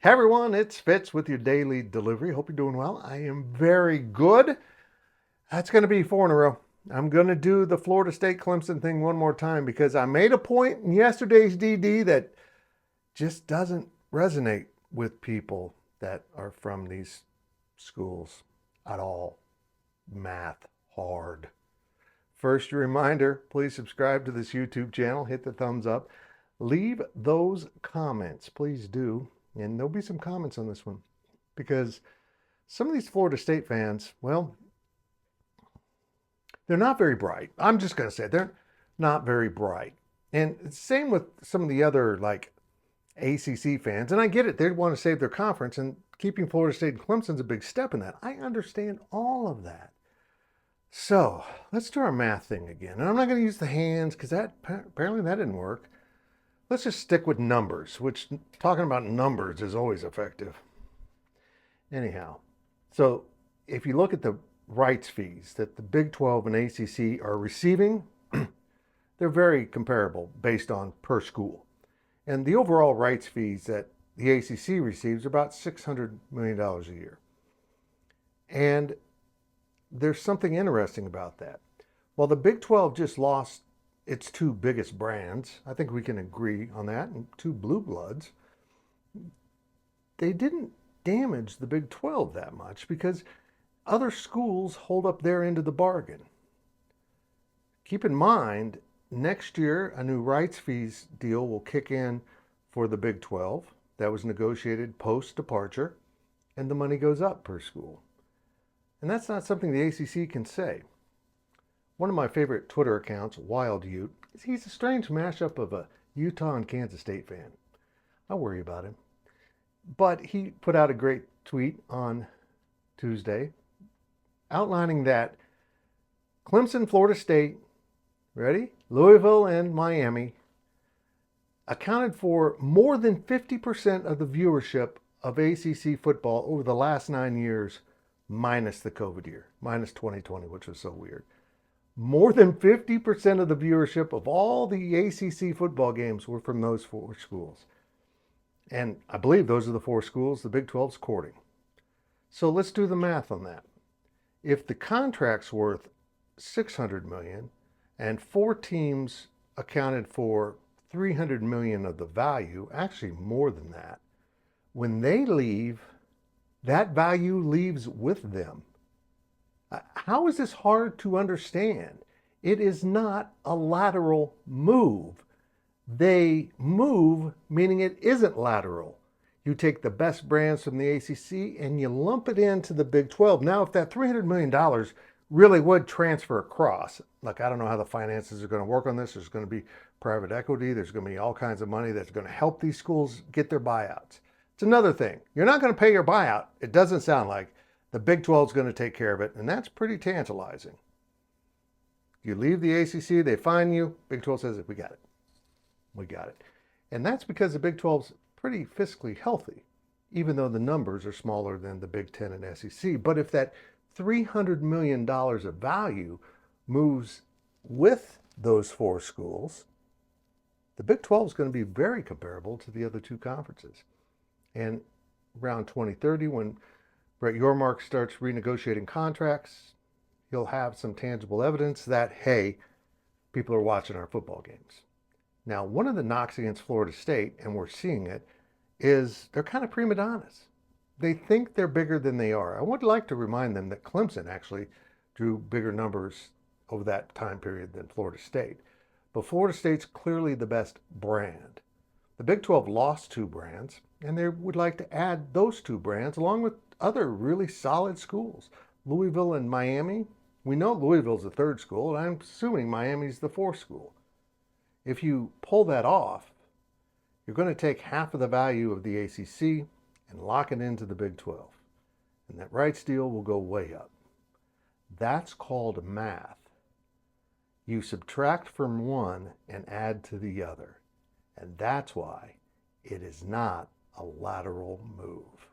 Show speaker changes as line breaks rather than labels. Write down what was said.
Hey everyone, it's Fitz with your daily delivery. Hope you're doing well. I am very good. That's going to be 4 in a row. I'm going to do the Florida State Clemson thing one more time because I made a point in yesterday's DD that just doesn't resonate with people that are from these schools at all. Math hard. First reminder, please subscribe to this YouTube channel, hit the thumbs up, leave those comments, please do. And there'll be some comments on this one because some of these Florida State fans, well, they're not very bright. I'm just going to say they're not very bright. And same with some of the other like ACC fans. And I get it. They want to save their conference, and keeping Florida State and Clemson's a big step in that. I understand all of that. So let's do our math thing again. And I'm not going to use the hands because apparently that didn't work. Let's just stick with numbers, which talking about numbers is always effective. Anyhow, so if you look at the rights fees that the Big 12 and ACC are receiving, they're very comparable based on per school. And the overall rights fees that the ACC receives are about $600 million a year. And there's something interesting about that. While the Big 12 just lost its two biggest brands, I think we can agree on that, and two blue bloods, they didn't damage the Big 12 that much because other schools hold up their end of the bargain. Keep in mind, next year a new rights fees deal will kick in for the Big 12. That was negotiated post-departure, and the money goes up per school. And that's not something the ACC can say. One of my favorite Twitter accounts, Wild Ute, he's a strange mashup of a Utah and Kansas State fan. I worry about him. But he put out a great tweet on Tuesday outlining that Clemson, Florida State, ready? Louisville and Miami accounted for more than 50% of the viewership of ACC football over the last 9 years, minus the COVID year, minus 2020, which was so weird. More than 50% of the viewership of all the ACC football games were from those four schools. And I believe those are the four schools the Big 12's courting. So let's do the math on that. If the contract's worth $600 million and four teams accounted for $300 million of the value, actually more than that, when they leave, that value leaves with them. How is this hard to understand? It is not a lateral move. They move, meaning it isn't lateral. You take the best brands from the ACC and you lump it into the Big 12. Now, if that $300 million really would transfer across, like I don't know how the finances are going to work on this. There's going to be private equity. There's going to be all kinds of money that's going to help these schools get their buyouts. It's another thing. You're not going to pay your buyout. It doesn't sound like. The Big 12 is going to take care of it, and that's pretty tantalizing. You leave the ACC, they fine you. Big 12 says, we got it. We got it. And that's because the Big 12's pretty fiscally healthy, even though the numbers are smaller than the Big 10 and SEC. But if that $300 million of value moves with those four schools, the Big 12 is going to be very comparable to the other two conferences. And around 2030, when Brett Yormark starts renegotiating contracts, you'll have some tangible evidence that, hey, people are watching our football games. Now, one of the knocks against Florida State, and we're seeing it, is they're kind of prima donnas. They think they're bigger than they are. I would like to remind them that Clemson actually drew bigger numbers over that time period than Florida State. But Florida State's clearly the best brand. The Big 12 lost two brands, and they would like to add those two brands along with other really solid schools. Louisville and Miami. We know Louisville's the third school, and I'm assuming Miami's the fourth school. If you pull that off, you're going to take half of the value of the ACC and lock it into the Big 12. And that rights deal will go way up. That's called math. You subtract from one and add to the other. And that's why it is not a lateral move.